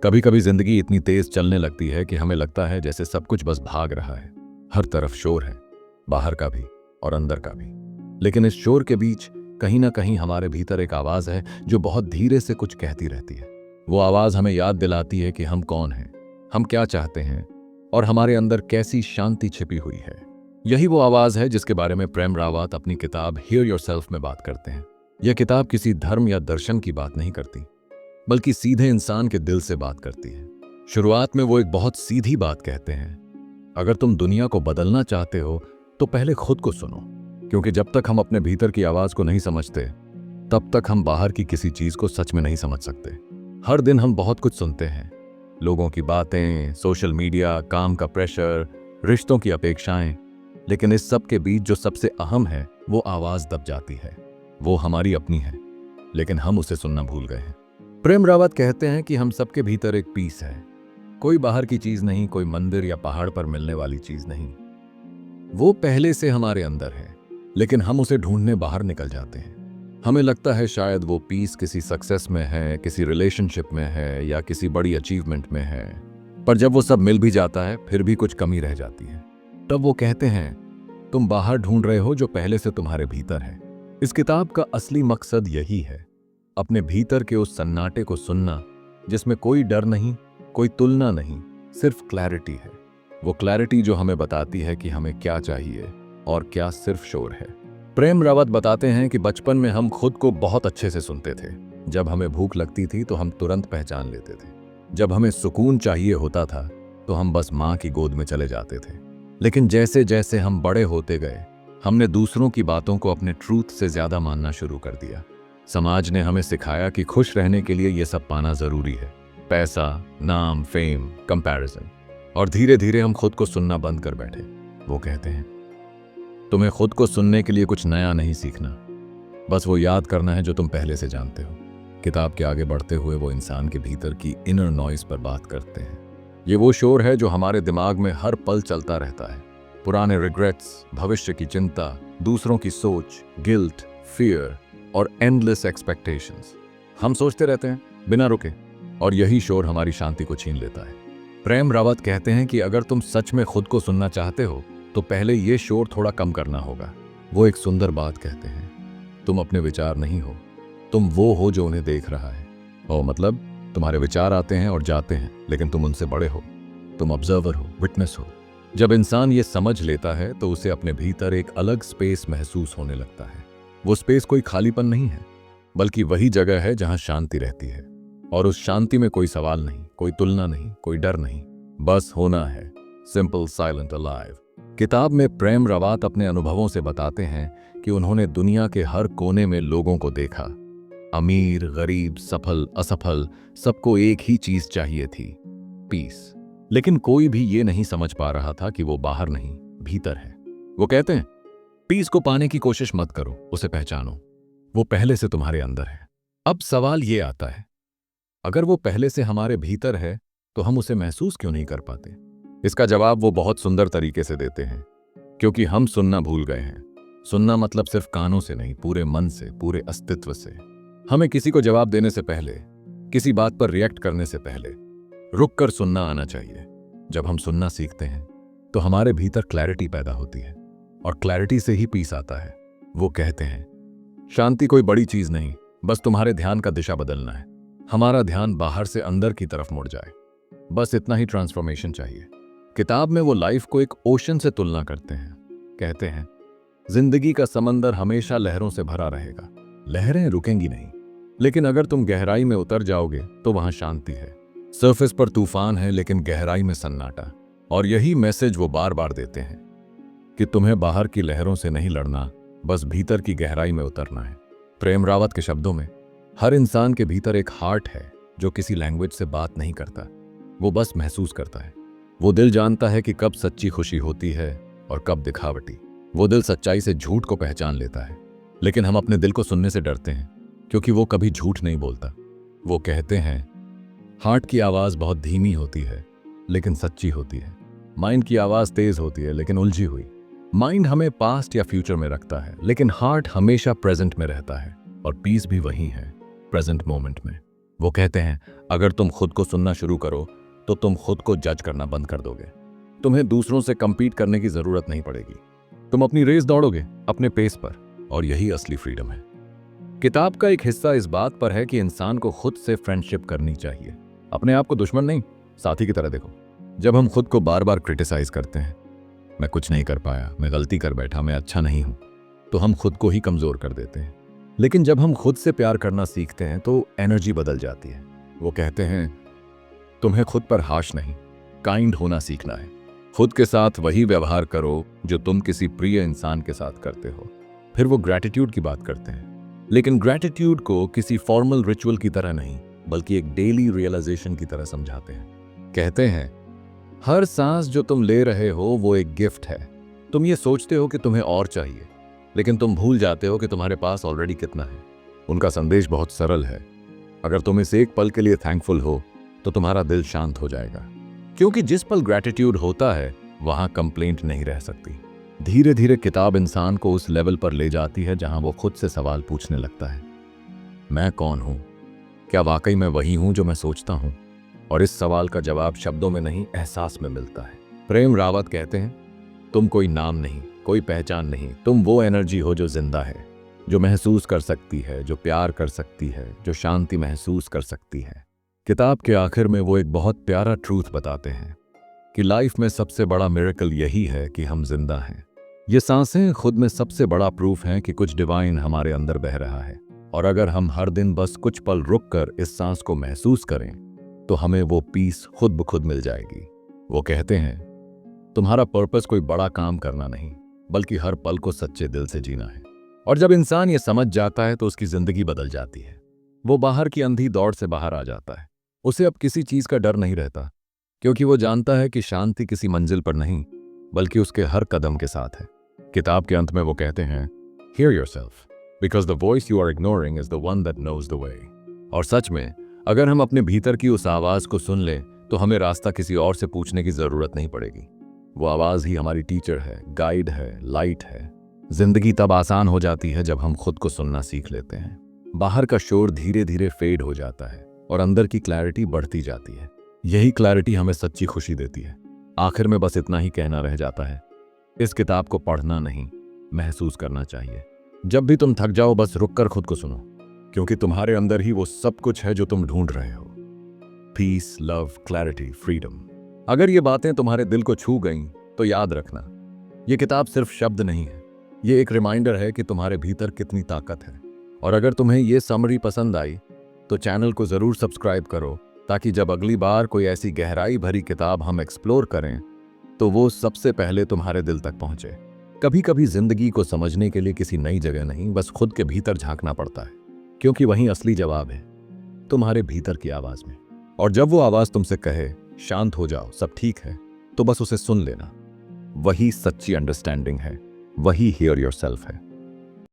कभी कभी जिंदगी इतनी तेज चलने लगती है कि हमें लगता है जैसे सब कुछ बस भाग रहा है। हर तरफ शोर है, बाहर का भी और अंदर का भी। लेकिन इस शोर के बीच कहीं ना कहीं हमारे भीतर एक आवाज है जो बहुत धीरे से कुछ कहती रहती है। वो आवाज हमें याद दिलाती है कि हम कौन हैं, हम क्या चाहते हैं और हमारे अंदर कैसी शांति छिपी हुई है। यही वो आवाज है जिसके बारे में प्रेम रावत अपनी किताब हियर योरसेल्फ में बात करते हैं। यह किताब किसी धर्म या दर्शन की बात नहीं करती, बल्कि सीधे इंसान के दिल से बात करती है। शुरुआत में वो एक बहुत सीधी बात कहते हैं, अगर तुम दुनिया को बदलना चाहते हो तो पहले खुद को सुनो, क्योंकि जब तक हम अपने भीतर की आवाज को नहीं समझते तब तक हम बाहर की किसी चीज को सच में नहीं समझ सकते। हर दिन हम बहुत कुछ सुनते हैं, लोगों की बातें, सोशल मीडिया, काम का प्रेशर, रिश्तों की अपेक्षाएं, लेकिन इस सब के बीच जो सबसे अहम है वो आवाज दब जाती है। वो हमारी अपनी है, लेकिन हम उसे सुनना भूल गए हैं। प्रेम रावत कहते हैं कि हम सबके भीतर एक पीस है, कोई बाहर की चीज नहीं, कोई मंदिर या पहाड़ पर मिलने वाली चीज नहीं। वो पहले से हमारे अंदर है, लेकिन हम उसे ढूंढने बाहर निकल जाते हैं। हमें लगता है शायद वो पीस किसी सक्सेस में है, किसी रिलेशनशिप में है या किसी बड़ी अचीवमेंट में है, पर जब वो सब मिल भी जाता है फिर भी कुछ कमी रह जाती है। तब वो कहते हैं, तुम बाहर ढूंढ रहे हो जो पहले से तुम्हारे भीतर है। इस किताब का असली मकसद यही है, अपने भीतर के उस सन्नाटे को सुनना जिसमें कोई डर नहीं, कोई तुलना नहीं, सिर्फ क्लैरिटी है। वो क्लैरिटी जो हमें बताती है कि हमें क्या चाहिए और क्या सिर्फ शोर है। प्रेम रावत बताते हैं कि बचपन में हम खुद को बहुत अच्छे से सुनते थे। जब हमें भूख लगती थी तो हम तुरंत पहचान लेते थे। जब हमें सुकून चाहिए होता था तो हम बस माँ की गोद में चले जाते थे। लेकिन जैसे जैसे हम बड़े होते गए, हमने दूसरों की बातों को अपने ट्रूथ से ज्यादा मानना शुरू कर दिया। समाज ने हमें सिखाया कि खुश रहने के लिए ये सब पाना जरूरी है, पैसा, नाम, फेम, कंपैरिजन, और धीरे धीरे हम खुद को सुनना बंद कर बैठे। वो कहते हैं, तुम्हें खुद को सुनने के लिए कुछ नया नहीं सीखना, बस वो याद करना है जो तुम पहले से जानते हो। किताब के आगे बढ़ते हुए वो इंसान के भीतर की इनर नॉइज पर बात करते हैं। ये वो शोर है जो हमारे दिमाग में हर पल चलता रहता है। पुराने रिग्रेट्स, भविष्य की चिंता, दूसरों की सोच, गिल्ट, फियर और एंडलेस एक्सपेक्टेशंस। हम सोचते रहते हैं बिना रुके, और यही शोर हमारी शांति को छीन लेता है। प्रेम रावत कहते हैं कि अगर तुम सच में खुद को सुनना चाहते हो तो पहले ये शोर थोड़ा कम करना होगा। वो एक सुंदर बात कहते हैं, तुम अपने विचार नहीं हो, तुम वो हो जो उन्हें देख रहा है। और मतलब तुम्हारे विचार आते हैं और जाते हैं, लेकिन तुम उनसे बड़े हो, तुम ऑब्जर्वर हो, विटनेस हो। जब इंसान ये समझ लेता है तो उसे अपने भीतर एक अलग स्पेस महसूस होने लगता है। वो स्पेस कोई खालीपन नहीं है, बल्कि वही जगह है जहां शांति रहती है। और उस शांति में कोई सवाल नहीं, कोई तुलना नहीं, कोई डर नहीं, बस होना है। Simple, silent, alive. किताब में प्रेम रावत अपने अनुभवों से बताते हैं कि उन्होंने दुनिया के हर कोने में लोगों को देखा। अमीर, गरीब, सफल, असफल, सबको एक ही चीज चाहिए थी, पीस। लेकिन कोई भी ये नहीं समझ पा रहा था कि वो बाहर नहीं, भीतर है। वो कहते हैं, पीस को पाने की कोशिश मत करो, उसे पहचानो। वो पहले से तुम्हारे अंदर है। अब सवाल ये आता है, अगर वो पहले से हमारे भीतर है तो हम उसे महसूस क्यों नहीं कर पाते? इसका जवाब वो बहुत सुंदर तरीके से देते हैं, क्योंकि हम सुनना भूल गए हैं। सुनना मतलब सिर्फ कानों से नहीं, पूरे मन से, पूरे अस्तित्व से। हमें किसी को जवाब देने से पहले, किसी बात पर रिएक्ट करने से पहले रुक कर सुनना आना चाहिए। जब हम सुनना सीखते हैं तो हमारे भीतर क्लैरिटी पैदा होती है, और क्लैरिटी से ही पीस आता है। वो कहते हैं, शांति कोई बड़ी चीज नहीं, बस तुम्हारे ध्यान का दिशा बदलना है। हमारा ध्यान बाहर से अंदर की तरफ मुड़ जाए, बस इतना ही ट्रांसफॉर्मेशन चाहिए। किताब में वो लाइफ को एक ओशन से तुलना करते हैं। कहते हैं, जिंदगी का समंदर हमेशा लहरों से भरा रहेगा, लहरें रुकेंगी नहीं, लेकिन अगर तुम गहराई में उतर जाओगे तो वहां शांति है। सरफेस पर तूफान है, लेकिन गहराई में सन्नाटा। और यही मैसेज वो बार बार देते हैं कि तुम्हें बाहर की लहरों से नहीं लड़ना, बस भीतर की गहराई में उतरना है। प्रेम रावत के शब्दों में, हर इंसान के भीतर एक हार्ट है जो किसी लैंग्वेज से बात नहीं करता, वो बस महसूस करता है। वो दिल जानता है कि कब सच्ची खुशी होती है और कब दिखावटी। वो दिल सच्चाई से झूठ को पहचान लेता है, लेकिन हम अपने दिल को सुनने से डरते हैं, क्योंकि वो कभी झूठ नहीं बोलता। वो कहते हैं, हार्ट की आवाज बहुत धीमी होती है लेकिन सच्ची होती है। माइंड की आवाज तेज होती है लेकिन उलझी हुई। माइंड हमें पास्ट या फ्यूचर में रखता है, लेकिन हार्ट हमेशा प्रेजेंट में रहता है, और पीस भी वही है, प्रेजेंट मोमेंट में। वो कहते हैं अगर तुम खुद को सुनना शुरू करो तो तुम खुद को जज करना बंद कर दोगे। तुम्हें दूसरों से कंपीट करने की जरूरत नहीं पड़ेगी। तुम अपनी रेस दौड़ोगे अपने पेस पर, और यही असली फ्रीडम है। किताब का एक हिस्सा इस बात पर है कि इंसान को खुद से फ्रेंडशिप करनी चाहिए। अपने आप को दुश्मन नहीं, साथी की तरह देखो। जब हम खुद को बार बार क्रिटिसाइज करते हैं, मैं कुछ नहीं कर पाया, मैं गलती कर बैठा, मैं अच्छा नहीं हूं, तो हम खुद को ही कमजोर कर देते हैं। लेकिन जब हम खुद से प्यार करना सीखते हैं तो एनर्जी बदल जाती है। वो कहते हैं तुम्हें खुद पर हाश नहीं, काइंड होना सीखना है। खुद के साथ वही व्यवहार करो जो तुम किसी प्रिय इंसान के साथ करते हो। फिर वो ग्रैटिट्यूड की बात करते हैं, लेकिन ग्रैटिट्यूड को किसी फॉर्मल रिचुअल की तरह नहीं, बल्कि एक डेली रियलाइजेशन की तरह समझाते हैं। कहते हैं हर सांस जो तुम ले रहे हो वो एक गिफ्ट है। तुम ये सोचते हो कि तुम्हें और चाहिए, लेकिन तुम भूल जाते हो कि तुम्हारे पास ऑलरेडी कितना है। उनका संदेश बहुत सरल है। अगर तुम इस एक पल के लिए थैंकफुल हो तो तुम्हारा दिल शांत हो जाएगा, क्योंकि जिस पल ग्रैटिट्यूड होता है वहां कंप्लेंट नहीं रह सकती। धीरे धीरे किताब इंसान को उस लेवल पर ले जाती है जहां वो खुद से सवाल पूछने लगता है, मैं कौन हूं? क्या वाकई मैं वही हूं जो मैं सोचता हूं? और इस सवाल का जवाब शब्दों में नहीं, एहसास में मिलता है। प्रेम रावत कहते हैं तुम कोई नाम नहीं, कोई पहचान नहीं, तुम वो एनर्जी हो जो जिंदा है, जो महसूस कर सकती है, जो प्यार कर सकती है, जो शांति महसूस कर सकती है। किताब के आखिर में वो एक बहुत प्यारा ट्रूथ बताते हैं कि लाइफ में सबसे बड़ा मिरेकल यही है कि हम जिंदा हैं। ये सांसें खुद में सबसे बड़ा प्रूफ हैं कि कुछ डिवाइन हमारे अंदर बह रहा है। और अगर हम हर दिन बस कुछ पल रुककर इस सांस को महसूस करें तो हमें वो पीस खुद ब खुद मिल जाएगी। वो कहते हैं तुम्हारा पर्पस कोई बड़ा काम करना नहीं, बल्कि हर पल को सच्चे दिल से जीना है। और जब इंसान ये समझ जाता है तो उसकी जिंदगी बदल जाती है। वो बाहर की अंधी दौड़ से बाहर आ जाता है। उसे अब किसी चीज का डर नहीं रहता, क्योंकि वो जानता है कि शांति किसी मंजिल पर नहीं, बल्कि उसके हर कदम के साथ है। किताब के अंत में वो कहते हैं Hear yourself, because the voice you are ignoring is the one that knows the way। और सच में अगर हम अपने भीतर की उस आवाज को सुन लें तो हमें रास्ता किसी और से पूछने की जरूरत नहीं पड़ेगी। वो आवाज ही हमारी टीचर है, गाइड है, लाइट है। जिंदगी तब आसान हो जाती है जब हम खुद को सुनना सीख लेते हैं। बाहर का शोर धीरे धीरे फेड हो जाता है और अंदर की क्लैरिटी बढ़ती जाती है। यही क्लैरिटी हमें सच्ची खुशी देती है। आखिर में बस इतना ही कहना रह जाता है, इस किताब को पढ़ना नहीं, महसूस करना चाहिए। जब भी तुम थक जाओ बस रुककर खुद को सुनो, क्योंकि तुम्हारे अंदर ही वो सब कुछ है जो तुम ढूंढ रहे हो। Peace, love, clarity, freedom. अगर ये बातें तुम्हारे दिल को छू गईं तो याद रखना, ये किताब सिर्फ शब्द नहीं है, ये एक रिमाइंडर है कि तुम्हारे भीतर कितनी ताकत है। और अगर तुम्हें ये समरी पसंद आई तो चैनल को जरूर सब्सक्राइब करो, ताकि जब अगली बार कोई ऐसी गहराई भरी किताब हम एक्सप्लोर करें तो वो सबसे पहले तुम्हारे दिल तक पहुंचे। कभी कभी जिंदगी को समझने के लिए किसी नई जगह नहीं, बस खुद के भीतर झांकना पड़ता है, क्योंकि वहीं असली जवाब है, तुम्हारे भीतर की आवाज में। और जब वो आवाज तुमसे कहे शांत हो जाओ, सब ठीक है, तो बस उसे सुन लेना। वही सच्ची अंडरस्टैंडिंग है, वही हियर योरसेल्फ है।